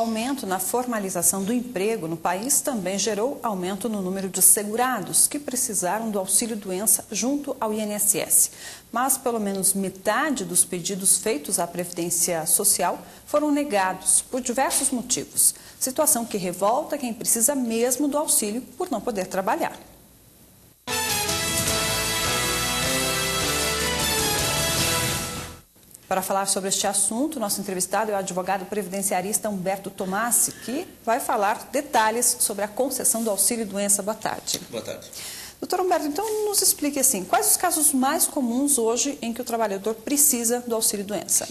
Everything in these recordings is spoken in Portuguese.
aumento na formalização do emprego no país também gerou aumento no número de segurados que precisaram do auxílio-doença junto ao INSS. Mas pelo menos metade dos pedidos feitos à Previdência Social foram negados por diversos motivos. Situação que revolta quem precisa mesmo do auxílio por não poder trabalhar. Para falar sobre este assunto, nosso entrevistado é o advogado previdenciarista Humberto Tomassi, que vai falar detalhes sobre a concessão do auxílio-doença. Boa tarde. Boa tarde. Doutor Humberto, então nos explique assim, quais os casos mais comuns hoje em que o trabalhador precisa do auxílio-doença?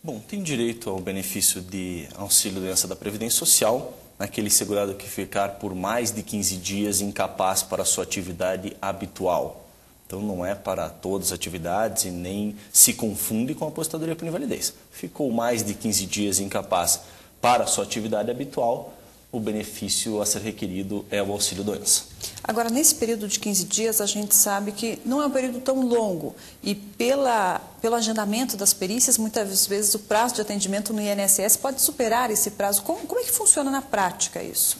Bom, tem direito ao benefício de auxílio-doença da Previdência Social, aquele segurado que ficar por mais de 15 dias incapaz para a sua atividade habitual. Então, não é para todas as atividades e nem se confunde com a aposentadoria por invalidez. Ficou mais de 15 dias incapaz para a sua atividade habitual, o benefício a ser requerido é o auxílio-doença. Agora, nesse período de 15 dias, a gente sabe que não é um período tão longo e pelo agendamento das perícias, muitas vezes o prazo de atendimento no INSS pode superar esse prazo. Como é que funciona na prática isso?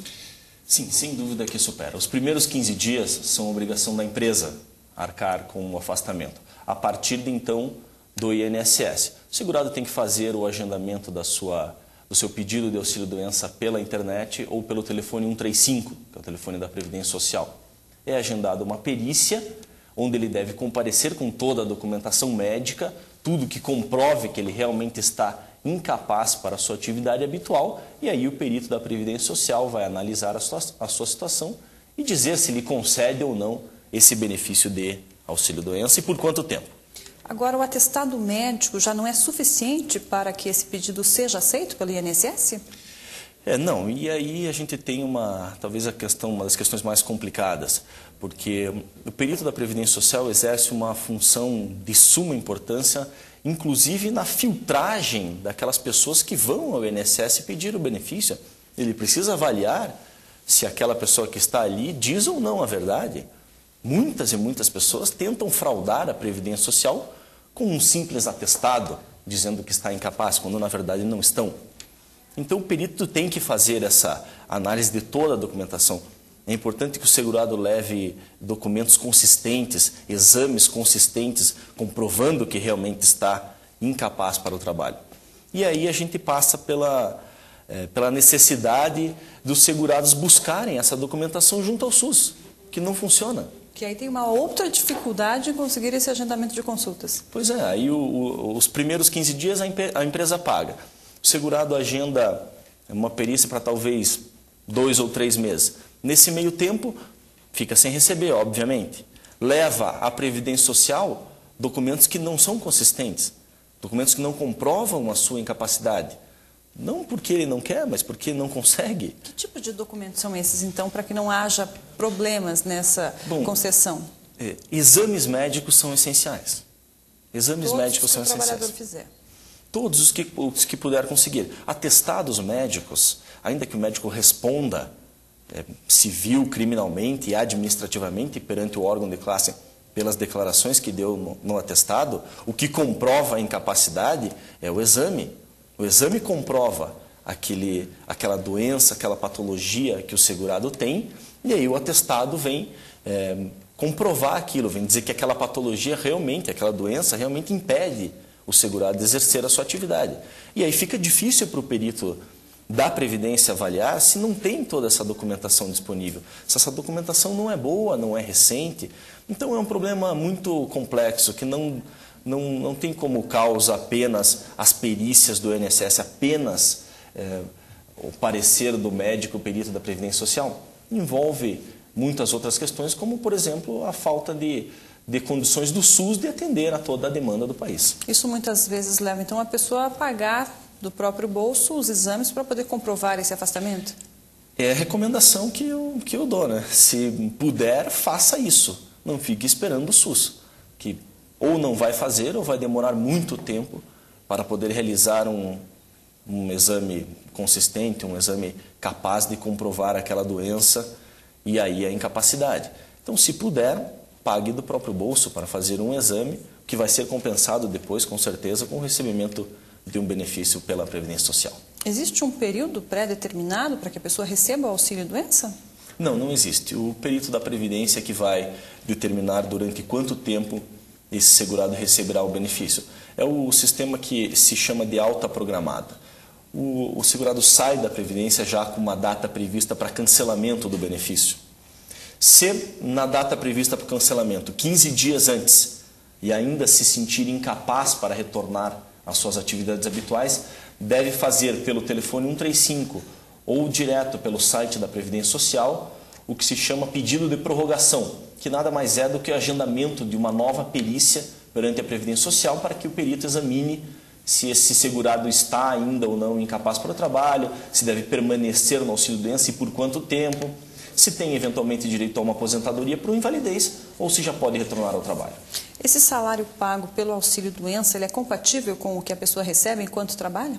Sim, sem dúvida que supera. Os primeiros 15 dias são obrigação da empresa arcar com o afastamento. A partir de então, do INSS. O segurado tem que fazer o agendamento do seu pedido de auxílio-doença pela internet ou pelo telefone 135, que é o telefone da Previdência Social. É agendada uma perícia, onde ele deve comparecer com toda a documentação médica, tudo que comprove que ele realmente está incapaz para a sua atividade habitual, e aí o perito da Previdência Social vai analisar a sua situação e dizer se lhe concede ou não esse benefício de auxílio-doença e por quanto tempo. Agora, o atestado médico já não é suficiente para que esse pedido seja aceito pelo INSS? Não, e aí a gente tem uma das questões mais complicadas, porque o perito da Previdência Social exerce uma função de suma importância, inclusive na filtragem daquelas pessoas que vão ao INSS pedir o benefício. Ele precisa avaliar se aquela pessoa que está ali diz ou não a verdade. Muitas e muitas pessoas tentam fraudar a Previdência Social com um simples atestado, dizendo que está incapaz, quando na verdade não estão. Então o perito tem que fazer essa análise de toda a documentação. É importante que o segurado leve documentos consistentes, exames consistentes, comprovando que realmente está incapaz para o trabalho. E aí a gente passa pela necessidade dos segurados buscarem essa documentação junto ao SUS, que não funciona. Que aí tem uma outra dificuldade em conseguir esse agendamento de consultas. Pois é, aí os primeiros 15 dias a empresa paga. O segurado agenda uma perícia para talvez 2 ou 3 meses. Nesse meio tempo, fica sem receber, obviamente. Leva à Previdência Social documentos que não são consistentes, documentos que não comprovam a sua incapacidade. Não porque ele não quer, mas porque não consegue. Que tipo de documentos são esses, então, para que não haja problemas nessa concessão? Exames médicos são essenciais. Exames médicos são essenciais. Todos os que o trabalhador fizer. Todos os que puder conseguir. Atestados médicos, ainda que o médico responda civil, criminalmente e administrativamente perante o órgão de classe pelas declarações que deu no atestado, o que comprova a incapacidade é o exame. O exame comprova aquela doença, aquela patologia que o segurado tem, e aí o atestado vem comprovar aquilo, vem dizer que aquela patologia realmente, aquela doença realmente impede o segurado de exercer a sua atividade. E aí fica difícil para o perito da Previdência avaliar se não tem toda essa documentação disponível, se essa documentação não é boa, não é recente. Então é um problema muito complexo que não tem como causa apenas as perícias do INSS, apenas o parecer do médico perito da Previdência Social. Envolve muitas outras questões, como, por exemplo, a falta de condições do SUS de atender a toda a demanda do país. Isso muitas vezes leva, então, a pessoa a pagar do próprio bolso os exames para poder comprovar esse afastamento? É a recomendação que eu dou, né? Se puder, faça isso. Não fique esperando o SUS, que ou não vai fazer ou vai demorar muito tempo para poder realizar um exame consistente, um exame capaz de comprovar aquela doença e aí a incapacidade. Então, se puder, pague do próprio bolso para fazer um exame que vai ser compensado depois, com certeza, com o recebimento de um benefício pela Previdência Social. Existe um período pré-determinado para que a pessoa receba o auxílio-doença? Não, não existe. O perito da Previdência que vai determinar durante quanto tempo esse segurado receberá o benefício. É o sistema que se chama de alta programada. O segurado sai da Previdência já com uma data prevista para cancelamento do benefício. Se na data prevista para o cancelamento, 15 dias antes, e ainda se sentir incapaz para retornar às suas atividades habituais, deve fazer pelo telefone 135 ou direto pelo site da Previdência Social o que se chama pedido de prorrogação, que nada mais é do que o agendamento de uma nova perícia perante a Previdência Social para que o perito examine se esse segurado está ainda ou não incapaz para o trabalho, se deve permanecer no auxílio-doença e por quanto tempo, se tem eventualmente direito a uma aposentadoria por invalidez ou se já pode retornar ao trabalho. Esse salário pago pelo auxílio-doença, ele é compatível com o que a pessoa recebe enquanto trabalha?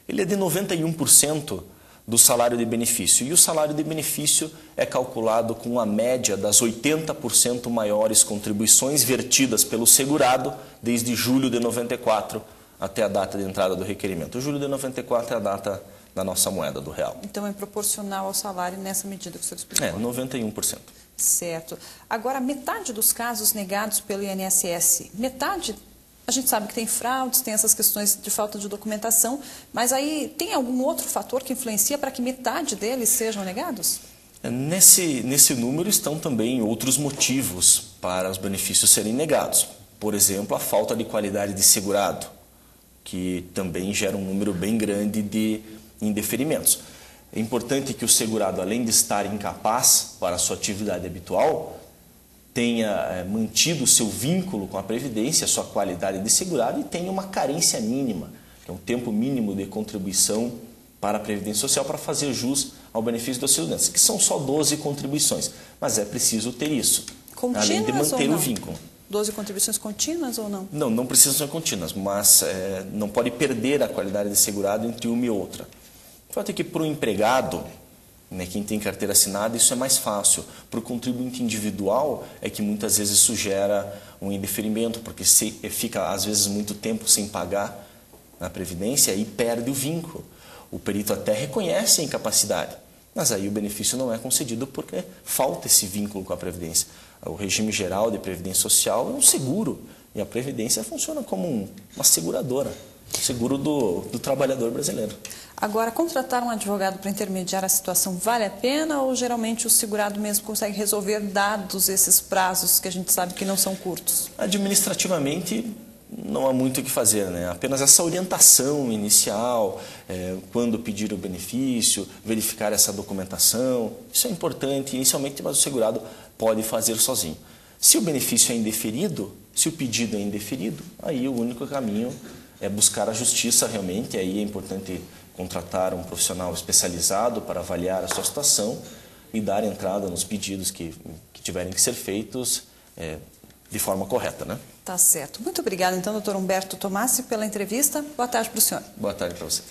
Ele é de 91% do salário de benefício. E o salário de benefício é calculado com a média das 80% maiores contribuições vertidas pelo segurado desde julho de 94 até a data de entrada do requerimento. Julho de 94 é a data da nossa moeda, do real. Então é proporcional ao salário nessa medida que o senhor explicou? É, 91%. Certo. Agora, metade dos casos negados pelo INSS, metade, a gente sabe que tem fraudes, tem essas questões de falta de documentação, mas aí tem algum outro fator que influencia para que metade deles sejam negados? Nesse número estão também outros motivos para os benefícios serem negados. Por exemplo, a falta de qualidade de segurado, que também gera um número bem grande de indeferimentos. É importante que o segurado, além de estar incapaz para a sua atividade habitual, tenha mantido o seu vínculo com a Previdência, a sua qualidade de segurado e tenha uma carência mínima, que é um tempo mínimo de contribuição para a Previdência Social para fazer jus ao benefício do auxílio-doença, que são só 12 contribuições, mas é preciso ter isso, contínuas, além de manter o vínculo. 12 contribuições contínuas ou não? Não, não precisam ser contínuas, mas não pode perder a qualidade de segurado entre uma e outra. O fato é que para o empregado, né, quem tem carteira assinada, isso é mais fácil. Para o contribuinte individual é que muitas vezes isso gera um indeferimento, porque fica às vezes muito tempo sem pagar na Previdência e perde o vínculo. O perito até reconhece a incapacidade, mas aí o benefício não é concedido porque falta esse vínculo com a Previdência. O regime geral de Previdência Social é um seguro e a Previdência funciona como uma seguradora, seguro do trabalhador brasileiro. Agora, contratar um advogado para intermediar a situação vale a pena ou geralmente o segurado mesmo consegue resolver dados esses prazos que a gente sabe que não são curtos? Administrativamente não há muito o que fazer, né? Apenas essa orientação inicial, quando pedir o benefício, verificar essa documentação, isso é importante inicialmente, mas o segurado pode fazer sozinho. Se o benefício é indeferido, se o pedido é indeferido, aí o único caminho é buscar a justiça realmente, aí é importante contratar um profissional especializado para avaliar a sua situação e dar entrada nos pedidos que tiverem que ser feitos de forma correta, né? Tá certo. Muito obrigada, então, doutor Humberto Tomassi, pela entrevista. Boa tarde para o senhor. Boa tarde para você.